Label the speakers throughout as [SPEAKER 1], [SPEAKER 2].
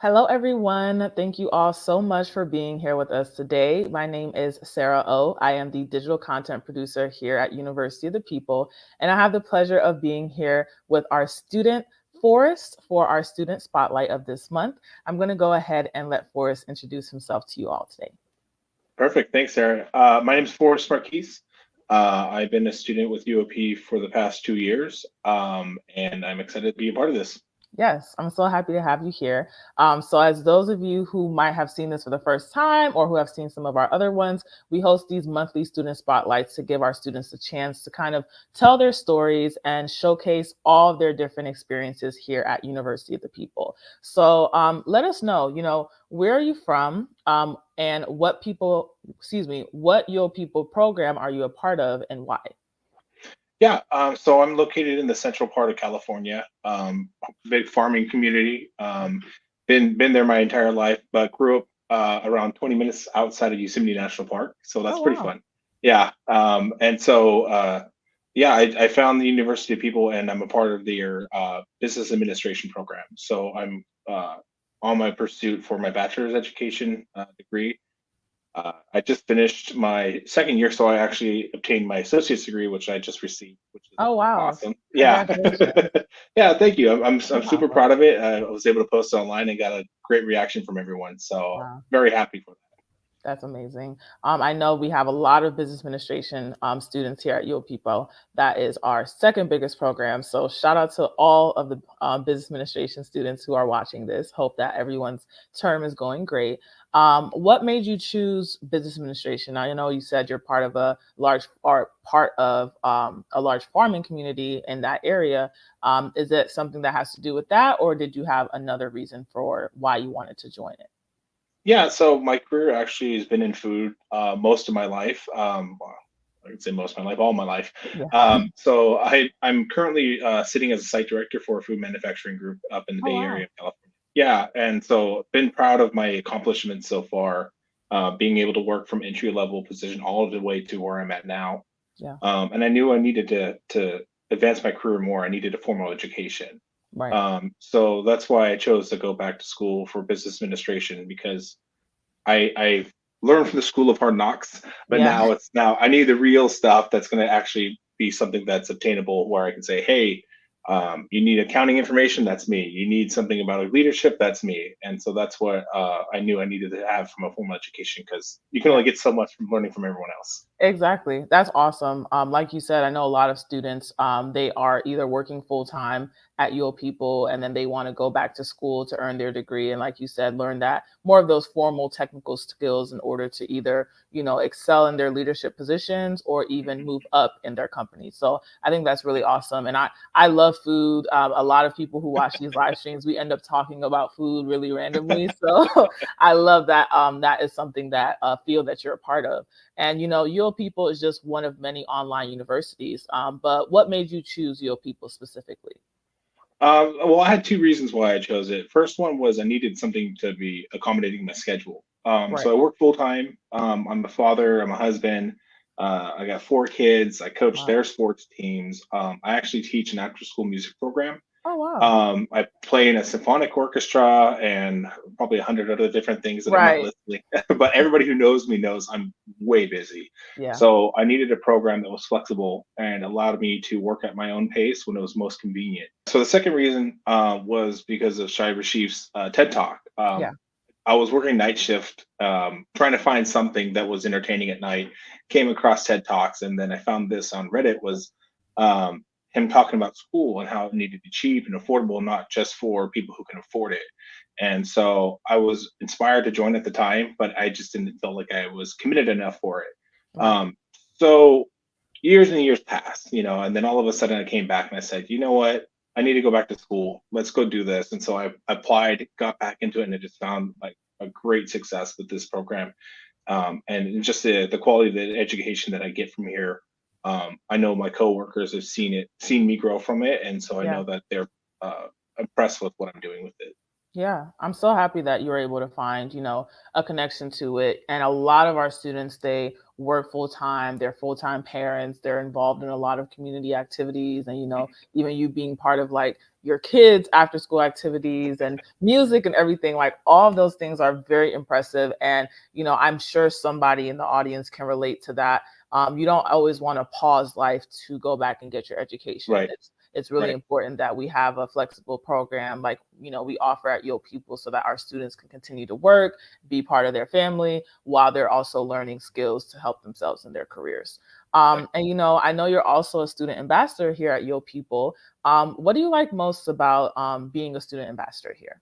[SPEAKER 1] Hello, everyone. Thank you all so much for being here with us today. My name is Sarah O. I am the digital content producer here at University of the People, and I have the pleasure of being here with our student Forrest for our student spotlight of this month. I'm going to go ahead and let Forrest introduce himself to you all today.
[SPEAKER 2] Perfect. Thanks, Sarah. My name is Forrest Marquise. I've been a student with UOP for the past 2 years, and I'm excited to be a part of this.
[SPEAKER 1] Yes, I'm so happy to have you here. So, as those of you who might have seen this for the first time or who have seen some of our other ones, we host these monthly student spotlights to give our students a chance to kind of tell their stories and showcase all of their different experiences here at University of the People. So, let us know, where are you from, and what Your People program are you a part of and why?
[SPEAKER 2] Yeah, so I'm located in the central part of California, big farming community. Been there my entire life, but grew up around 20 minutes outside of Yosemite National Park, so that's
[SPEAKER 1] Oh,
[SPEAKER 2] pretty
[SPEAKER 1] wow.
[SPEAKER 2] fun. Yeah, yeah, I found the University of People, and I'm a part of their business administration program. So I'm on my pursuit for my bachelor's education degree. I just finished my second year, so I actually obtained my associate's degree, which I just received, which is
[SPEAKER 1] Oh, wow.
[SPEAKER 2] awesome. Yeah,
[SPEAKER 1] Congratulations.
[SPEAKER 2] yeah, thank you. I'm
[SPEAKER 1] That's
[SPEAKER 2] super
[SPEAKER 1] awesome.
[SPEAKER 2] proud of it. I was able to post it online and got a great reaction from everyone, so
[SPEAKER 1] Wow.
[SPEAKER 2] very happy for
[SPEAKER 1] That's amazing. I know we have a lot of business administration students here at UoPeople. That is our second biggest program. So shout out to all of the business administration students who are watching this. Hope that everyone's term is going great. What made you choose business administration? Now, you said you're part of a large part of a large farming community in that area. Is it something that has to do with that, or did you have another reason for why you wanted to join it?
[SPEAKER 2] Yeah, so my career actually has been in food most of my life. Well, I would say most of my life, all my life.
[SPEAKER 1] Yeah.
[SPEAKER 2] So I'm currently sitting as a site director for a food manufacturing group up in the
[SPEAKER 1] Oh,
[SPEAKER 2] Bay Area
[SPEAKER 1] wow.
[SPEAKER 2] of California. Yeah, and so been proud of my accomplishments so far, being able to work from entry level position all the way to where I'm at now.
[SPEAKER 1] Yeah.
[SPEAKER 2] And I knew I needed to advance my career more. I needed a formal education.
[SPEAKER 1] Right.
[SPEAKER 2] So that's why I chose to go back to school for business administration because I've learned from the school of hard knocks, but
[SPEAKER 1] Yeah.
[SPEAKER 2] now I need the real stuff that's going to actually be something that's obtainable where I can say, hey, you need accounting information, that's me. You need something about leadership, that's me. And so that's what I knew I needed to have from a formal education because you can
[SPEAKER 1] Yeah.
[SPEAKER 2] only get so much from learning from everyone else.
[SPEAKER 1] Exactly. That's awesome. Like you said, I know a lot of students, they are either working full time at Your People and then they want to go back to school to earn their degree. And like you said, learn that more of those formal technical skills in order to either, excel in their leadership positions or even move up in their company. So I think that's really awesome. And I love food. A lot of people who watch these live streams, we end up talking about food really randomly. So I love that. That is something that field that you're a part of. And Your People is just one of many online universities. But what made you choose Your People specifically?
[SPEAKER 2] Well, I had two reasons why I chose it. First one was I needed something to be accommodating my schedule.
[SPEAKER 1] Right.
[SPEAKER 2] So I work full time. I'm a father. I'm a husband. I got four kids. I coach
[SPEAKER 1] Wow.
[SPEAKER 2] their sports teams. I actually teach an after school music program.
[SPEAKER 1] Oh, wow.
[SPEAKER 2] I play in a symphonic orchestra and probably 100 other different things that I'm not
[SPEAKER 1] Right.
[SPEAKER 2] listing. But everybody who knows me knows I'm way busy.
[SPEAKER 1] Yeah.
[SPEAKER 2] So I needed a program that was flexible and allowed me to work at my own pace when it was most convenient. So the second reason was because of Shai Rashif's TED Talk.
[SPEAKER 1] Yeah.
[SPEAKER 2] I was working night shift, trying to find something that was entertaining at night. Came across TED Talks, and then I found this on Reddit was him talking about school and how it needed to be cheap and affordable, not just for people who can afford it. And so I was inspired to join at the time, but I just didn't feel like I was committed enough for it.
[SPEAKER 1] Right.
[SPEAKER 2] Um, so years and years passed, and then all of a sudden I came back and I said, you know what? I need to go back to school. Let's go do this. And so I applied, got back into it, and I just found like a great success with this program. And just the quality of the education that I get from here. I know my coworkers have seen me grow from it, and so I
[SPEAKER 1] Yeah.
[SPEAKER 2] know that they're impressed with what I'm doing with it.
[SPEAKER 1] Yeah, I'm so happy that you were able to find, a connection to it. And a lot of our students, they work full time, they're full time parents, they're involved in a lot of community activities. And, even you being part of like your kids' after school activities and music and everything, like all of those things are very impressive. And, I'm sure somebody in the audience can relate to that. You don't always want to pause life to go back and get your education.
[SPEAKER 2] Right,
[SPEAKER 1] It's really
[SPEAKER 2] right,
[SPEAKER 1] important that we have a flexible program like we offer at UoPeople so that our students can continue to work, be part of their family while they're also learning skills to help themselves in their careers.
[SPEAKER 2] right.
[SPEAKER 1] And I know you're also a student ambassador here at UoPeople. What do you like most about being a student ambassador here?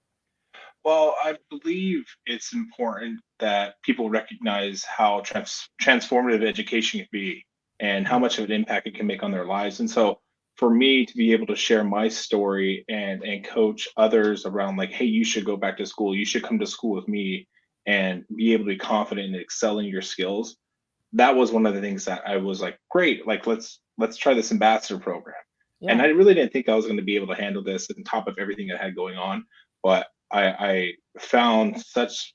[SPEAKER 2] Well, I believe it's important that people recognize how transformative education can be and how
[SPEAKER 1] Mhm.
[SPEAKER 2] much of an impact it can make on their lives. And so, for me to be able to share my story and coach others around, like, hey, you should go back to school, you should come to school with me, and be able to be confident and excel in your skills. That was one of the things that I was like, great, like let's try this ambassador program. And
[SPEAKER 1] Yeah,
[SPEAKER 2] I really didn't think I was going to be able to handle this on top of everything I had going on, but I found such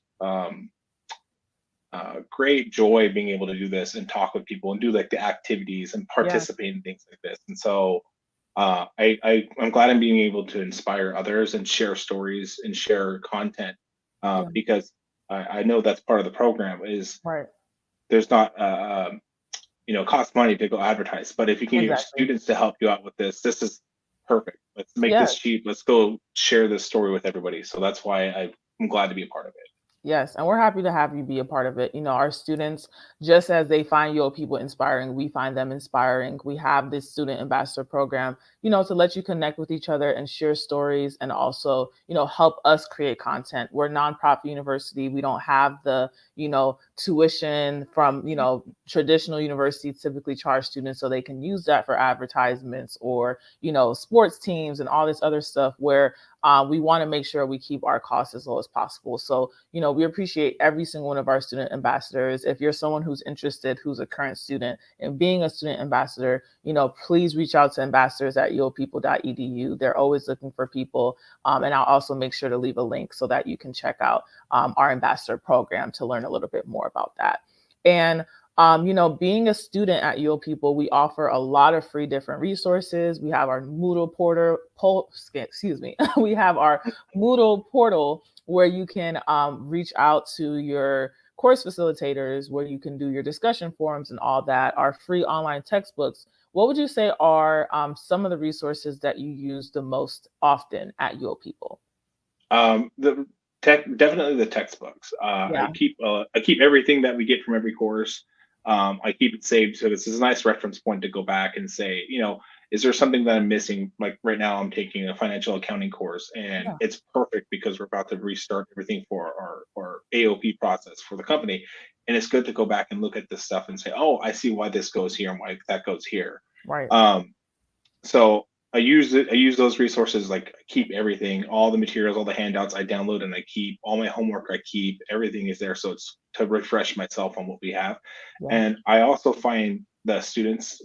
[SPEAKER 2] great joy being able to do this and talk with people and do like the activities and
[SPEAKER 1] yeah,
[SPEAKER 2] participate in things like this. And so I'm glad I'm being able to inspire others and share stories and share content
[SPEAKER 1] yeah,
[SPEAKER 2] because I know that's part of the program is
[SPEAKER 1] right,
[SPEAKER 2] there's not cost money to go advertise. But if you can get your
[SPEAKER 1] exactly.
[SPEAKER 2] students to help you out with this is perfect. Let's make this
[SPEAKER 1] Yes.
[SPEAKER 2] cheap. Let's go share this story with everybody. So that's why I'm glad to be a part of it.
[SPEAKER 1] Yes, and we're happy to have you be a part of it. Our students, just as they find your people inspiring, we find them inspiring. We have this student ambassador program, to let you connect with each other and share stories and also, help us create content. We're a nonprofit university. We don't have the, tuition from,
[SPEAKER 2] Mhm.
[SPEAKER 1] traditional universities typically charge students so they can use that for advertisements or, sports teams and all this other stuff where we want to make sure we keep our costs as low as possible. So, we appreciate every single one of our student ambassadors. If you're someone who's interested, who's a current student in being a student ambassador, please reach out to ambassadors at uopeople.edu. They're always looking for people. And I'll also make sure to leave a link so that you can check out our ambassador program to learn a little bit more about that. And being a student at UoPeople, we offer a lot of free different resources. We have our Moodle excuse me, we have our Moodle portal where you can reach out to your course facilitators, where you can do your discussion forums and all that, our free online textbooks. What would you say are some of the resources that you use the most often at UoPeople?
[SPEAKER 2] The tech, definitely the textbooks.
[SPEAKER 1] Yeah,
[SPEAKER 2] I keep everything that we get from every course. I keep it saved so this is a nice reference point to go back and say, is there something that I'm missing? Like right now, I'm taking a financial accounting course, and
[SPEAKER 1] yeah,
[SPEAKER 2] it's perfect because we're about to restart everything for our AOP process for the company, and it's good to go back and look at this stuff and say, oh, I see why this goes here and why that goes here.
[SPEAKER 1] right,
[SPEAKER 2] Um, so I use those resources, like I keep everything, all the materials, all the handouts I download, and I keep all my homework. I keep everything is there, so it's to refresh myself on what we have.
[SPEAKER 1] yeah,
[SPEAKER 2] And I also find the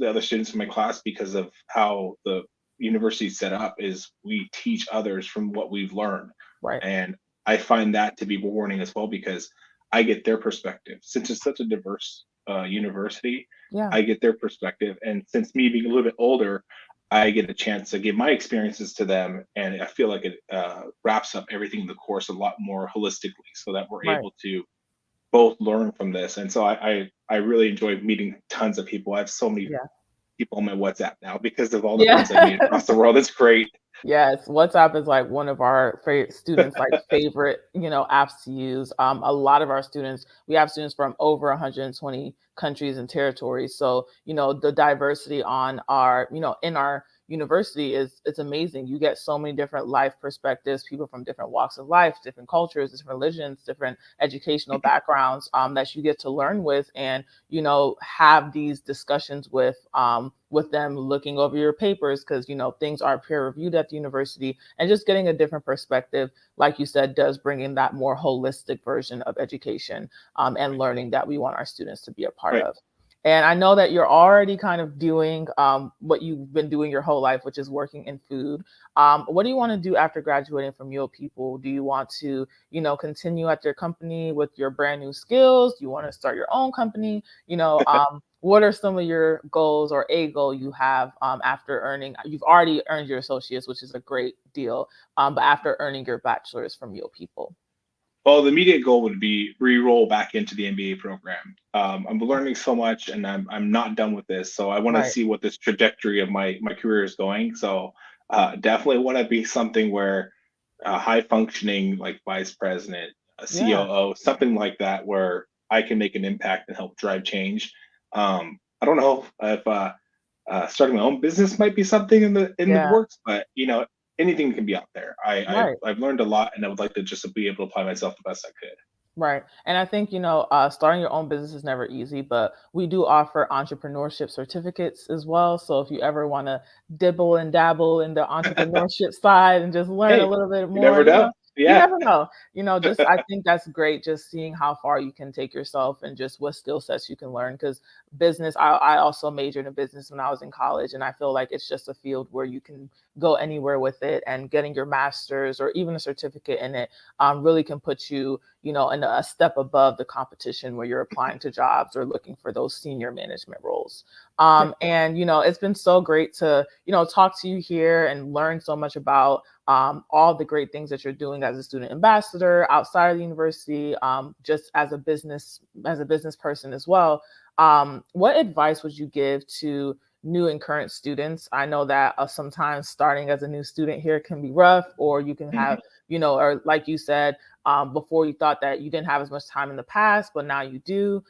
[SPEAKER 2] other students in my class, because of how the university is set up, is we teach others from what we've learned,
[SPEAKER 1] right,
[SPEAKER 2] and I find that to be rewarding as well because I get their perspective. Since it's such a diverse university,
[SPEAKER 1] yeah,
[SPEAKER 2] I get their perspective, and since me being a little bit older, I get a chance to give my experiences to them, and I feel like it wraps up everything in the course a lot more holistically, so that we're
[SPEAKER 1] right,
[SPEAKER 2] able to both learn from this. And so I really enjoy meeting tons of people. I have so many
[SPEAKER 1] yeah,
[SPEAKER 2] people on my WhatsApp now because of all the
[SPEAKER 1] yeah.
[SPEAKER 2] friends I've made across the world. It's great.
[SPEAKER 1] Yes, WhatsApp is like one of our favorite students' like favorite, apps to use. A lot of our students, we have students from over 120 countries and territories. So, the diversity on our, in our university is it's amazing. You get so many different life perspectives, people from different walks of life, different cultures, different religions, different educational backgrounds that you get to learn with and have these discussions with them looking over your papers because things are peer reviewed at the university and just getting a different perspective like you said does bring in that more holistic version of education and
[SPEAKER 2] Right.
[SPEAKER 1] learning that we want our students to be a part
[SPEAKER 2] Right.
[SPEAKER 1] of. And I know that you're already kind of doing what you've been doing your whole life, which is working in food. What do you want to do after graduating from UoPeople? Do you want to, continue at your company with your brand new skills? Do you want to start your own company? What are some of your goals or a goal you have after earning? You've already earned your associates, which is a great deal. But after earning your bachelor's from UoPeople.
[SPEAKER 2] Well, the immediate goal would be re-roll back into the MBA program. I'm learning so much, and I'm not done with this. So I want to
[SPEAKER 1] Right.
[SPEAKER 2] see what this trajectory of my career is going. So definitely want to be something where a high functioning like vice president, a
[SPEAKER 1] Yeah.
[SPEAKER 2] COO, something like that, where I can make an impact and help drive change. I don't know if starting my own business might be something in the
[SPEAKER 1] Yeah.
[SPEAKER 2] works, but anything can be out there.
[SPEAKER 1] Right.
[SPEAKER 2] I've learned a lot, and I would like to just be able to apply myself the best I could.
[SPEAKER 1] Right. And I think, starting your own business is never easy, but we do offer entrepreneurship certificates as well. So if you ever want to dibble and dabble in the entrepreneurship side and just learn a
[SPEAKER 2] Hey,
[SPEAKER 1] little bit
[SPEAKER 2] you
[SPEAKER 1] more,
[SPEAKER 2] never know.
[SPEAKER 1] you
[SPEAKER 2] Yeah.
[SPEAKER 1] never know. Just I think that's great, just seeing how far you can take yourself and just what skill sets you can learn. Because business, I also majored in business when I was in college, and I feel like it's just a field where you can go anywhere with it, and getting your master's or even a certificate in it really can put you in a step above the competition where you're applying to jobs or looking for those senior management roles.
[SPEAKER 2] Yeah.
[SPEAKER 1] And it's been so great to talk to you here and learn so much about all the great things that you're doing as a student ambassador outside of the university, just as a business person as well. What advice would you give to new and current students? I know that sometimes starting as a new student here can be rough, or you can have,
[SPEAKER 2] Mhm.
[SPEAKER 1] or like you said, before you thought that you didn't have as much time in the past, but now you do.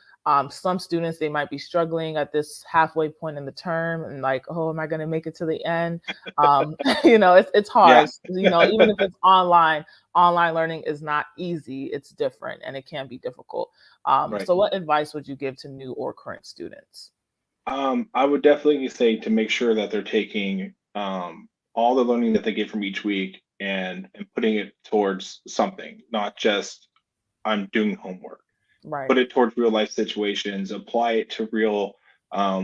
[SPEAKER 1] Some students, they might be struggling at this halfway point in the term and like, oh, am I going to make it to the end? It's hard.
[SPEAKER 2] Yeah.
[SPEAKER 1] Even if it's online learning is not easy. It's different and it can be difficult.
[SPEAKER 2] Right.
[SPEAKER 1] So what advice would you give to new or current students?
[SPEAKER 2] I would definitely say to make sure that they're taking all the learning that they get from each week and putting it towards something, not just I'm doing homework.
[SPEAKER 1] Right.
[SPEAKER 2] Put it towards real life situations, apply it to real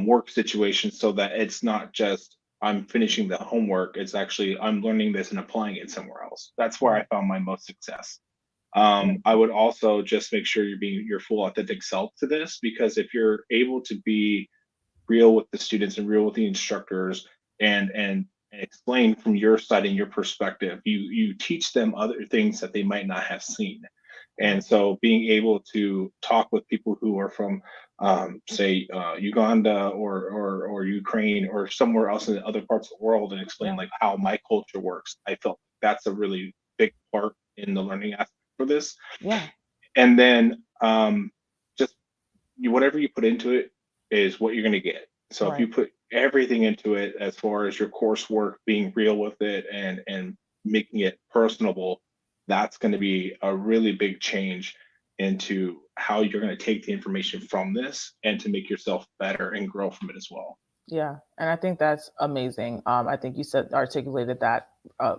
[SPEAKER 2] work situations so that it's not just I'm finishing the homework. It's actually I'm learning this and applying it somewhere else. That's where I
[SPEAKER 1] Right.
[SPEAKER 2] found my most success.
[SPEAKER 1] Yeah.
[SPEAKER 2] I would also just make sure you're being your full authentic self to this, because if you're able to be real with the students and real with the instructors and explain from your side and your perspective, you teach them other things that they might not have seen. And
[SPEAKER 1] Right.
[SPEAKER 2] so being able to talk with people who are from say Uganda or Ukraine or somewhere else in the other parts of the world and explain
[SPEAKER 1] Yeah.
[SPEAKER 2] like how my culture works, I felt that's a really big part in the learning aspect for this.
[SPEAKER 1] Yeah.
[SPEAKER 2] And then just whatever you put into it is what you're going to get. So if
[SPEAKER 1] Right.
[SPEAKER 2] you put everything into it, as far as your coursework, being real with it and making it personable, that's going to be a really big change into how you're going to take the information from this and to make yourself better and grow from it as well.
[SPEAKER 1] Yeah, and I think that's amazing. I think you said articulated that uh,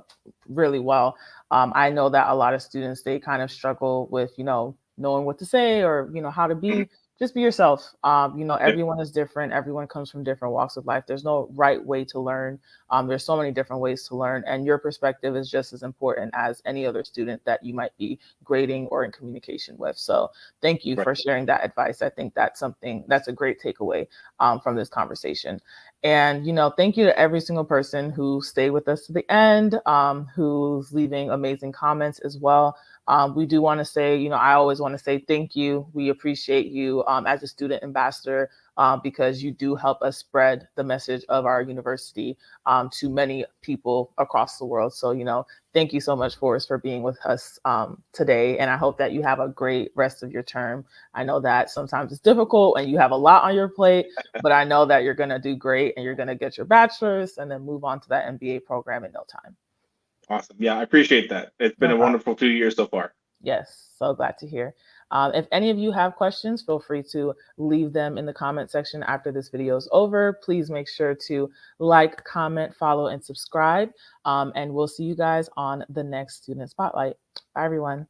[SPEAKER 1] really well. I know that a lot of students, they kind of struggle with knowing what to say, or how to
[SPEAKER 2] Mhm.
[SPEAKER 1] be. Just be yourself.
[SPEAKER 2] Yep.
[SPEAKER 1] Everyone is different. Everyone comes from different walks of life. There's no right way to learn. There's so many different ways to learn, and your perspective is just as important as any other student that you might be grading or in communication with. So thank you
[SPEAKER 2] Right.
[SPEAKER 1] for sharing that advice. I think that's a great takeaway from this conversation. And, thank you to every single person who stayed with us to the end, who's leaving amazing comments as well. We do want to say, I always want to say thank you. We appreciate you as a student ambassador, because you do help us spread the message of our university to many people across the world. So, thank you so much, Forrest, for being with us today. And I hope that you have a great rest of your term. I know that sometimes it's difficult and you have a lot on your plate, but I know that you're going to do great and you're going to get your bachelor's and then move on to that MBA program in no time.
[SPEAKER 2] Awesome. Yeah, I appreciate that. It's been
[SPEAKER 1] No
[SPEAKER 2] a
[SPEAKER 1] problem.
[SPEAKER 2] wonderful 2 years so far.
[SPEAKER 1] Yes, so glad to hear. If any of you have questions, feel free to leave them in the comment section after this video is over. Please make sure to like, comment, follow, and subscribe. And we'll see you guys on the next Student Spotlight. Bye, everyone.